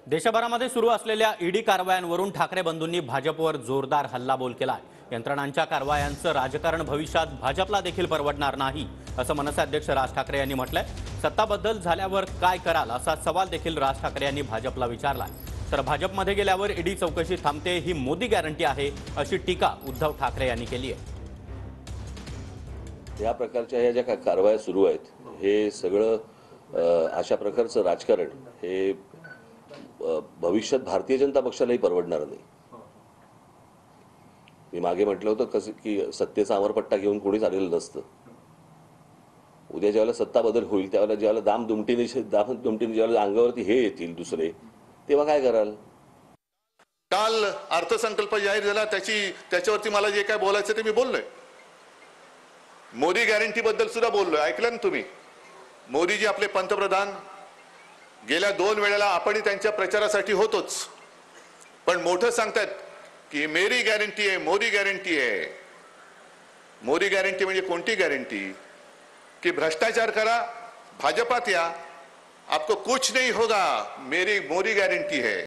देशभरामध्ये सुरू असलेल्या ईडी कारवायांवरून ठाकरे बंधूंनी भाजपवर जोरदार हल्लाबोल केलाय। यंत्रणांच्या कारवायांचं राजकारण भविष्यात भाजपला देखील परवडणार नाही असं मनसे अध्यक्ष राज ठाकरे यांनी म्हटलंय। सत्ता बदल झाल्यावर काय कराल असा सवाल देखील राज ठाकरे यांनी भाजपला विचारलाय। तर भाजपमध्ये गेल्यावर ईडी चौकशी थांबते ही मोदी गॅरंटी आहे अशी टीका उद्धव ठाकरे यांनी केली आहे। या प्रकारच्या ह्या ज्या कारवाया सुरू आहेत हे सगळं अशा प्रकारचं राजकारण हे भविष्यात भारतीय जनता पक्षालाही परवडणार नाही। मी मागे म्हटलं होतं कसं की सत्तेचा अमरपट्टा घेऊन कोणीच आलेलं नसतं। उद्या ज्यावेळेला सत्ता बदल होईल त्यावेळेला ज्यावेळेला दामदुमटीने ज्यावेळेला अंगावरती हे येतील दुसरे, तेव्हा काय कराल? काल अर्थसंकल्प जाहीर झाला, त्याच्यावरती मला जे काय बोलायचं ते मी बोललोय। मोदी गॅरंटी बद्दल सुद्धा बोललोय, ऐकलं ना तुम्ही? मोदीजी आपले पंतप्रधान गेल्या 2 वेळेला आपण त्यांच्या प्रचारासाठी होतोच, पण मोठं सांगतात की मेरी गॅरंटी आहे, मोदी गॅरंटी आहे। मोदी गॅरंटी म्हणजे कोणती गॅरंटी? कि भ्रष्टाचार करा, भाजपात या, आपको कुछ नहीं होगा, मेरी मोदी गॅरंटी है।